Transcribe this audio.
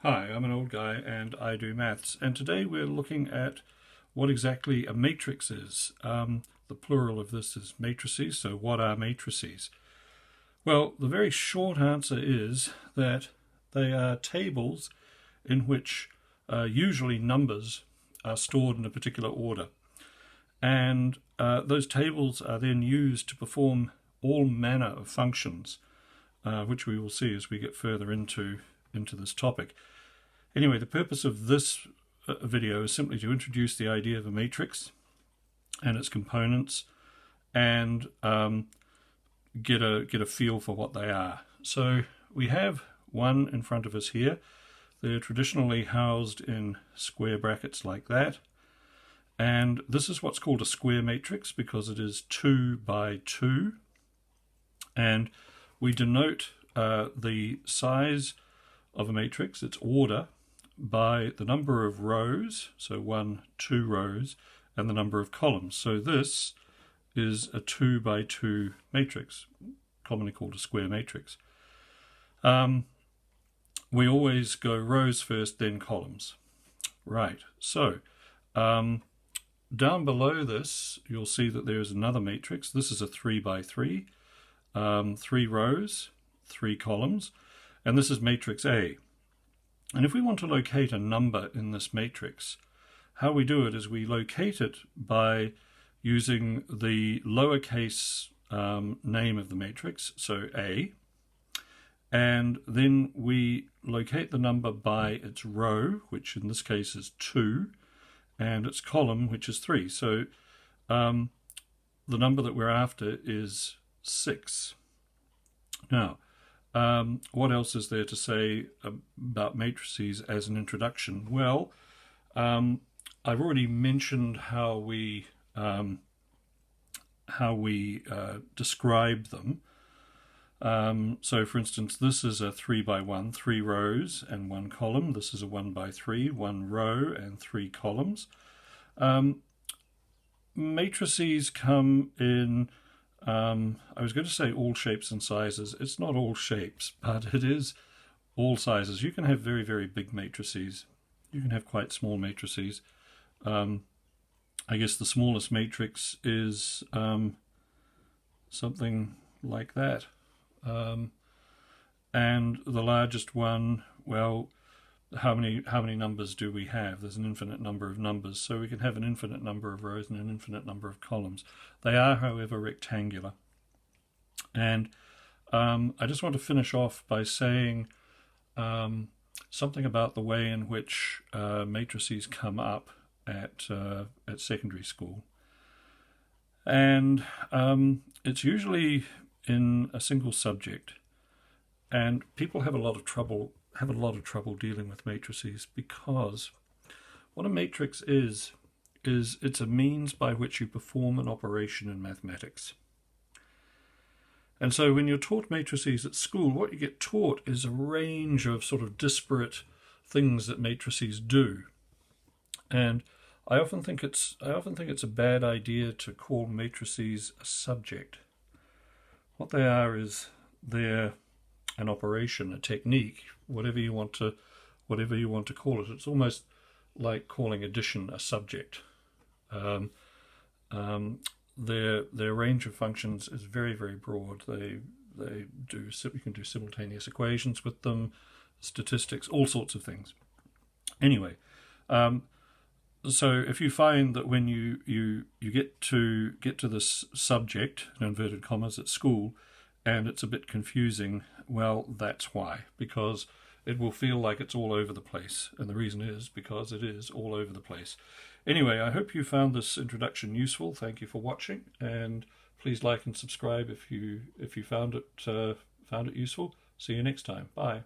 Hi, I'm an old guy and I do maths, and today we're looking at what exactly a matrix is. The plural of this is matrices, so what are matrices? Well, the very short answer is that they are tables in which usually numbers are stored in a particular order. And those tables are then used to perform all manner of functions, which we will see as we get further into this topic. Anyway, the purpose of this video is simply to introduce the idea of a matrix and its components and get a feel for what they are. So we have one in front of us here. They're traditionally housed in square brackets like that. And this is what's called a square matrix because it is 2 by 2. And we denote the size of a matrix, its order, by the number of rows, so 1, 2 rows, and the number of columns. So this is a 2 by 2 matrix, commonly called a square matrix. We always go rows first, then columns. Right, so down below this, you'll see that there is another matrix. This is a 3 by 3, 3 rows, 3 columns, and this is matrix A. And if we want to locate a number in this matrix, how we do it is we locate it by using the lowercase name of the matrix, so A, and then we locate the number by its row, which in this case is 2, and its column, which is 3. So the number that we're after is 6. Now, what else is there to say about matrices as an introduction? Well, I've already mentioned how we describe them. So, for instance, this is a 3 by 1, 3 rows and 1 column. This is a 1 by 3, 1 row and 3 columns. Matrices come in I was going to say all shapes and sizes. It's not all shapes, but it is all sizes. You can have very, very big matrices. You can have quite small matrices. I guess the smallest matrix is something like that. And the largest one, well, how many numbers do we have? There's an infinite number of numbers, so we can have an infinite number of rows and an infinite number of columns. They are, however, rectangular. And I just want to finish off by saying something about the way in which matrices come up at secondary school. And it's usually in a single subject, and people have a lot of trouble dealing with matrices because what a matrix is it's a means by which you perform an operation in mathematics. And so when you're taught matrices at school, what you get taught is a range of sort of disparate things that matrices do. And I often think it's a bad idea to call matrices a subject. What they are is they're an operation, a technique, whatever you want to call it. It's almost like calling addition a subject. Their range of functions is very, very broad. You can do simultaneous equations with them, statistics, all sorts of things. Anyway, so if you find that when you get to this subject, in inverted commas, at school, and it's a bit confusing, well, that's why, because it will feel like it's all over the place, and the reason is because it is all over the place. Anyway, I hope you found this introduction useful. Thank you for watching, and please like and subscribe if you found it useful. See you next time. Bye.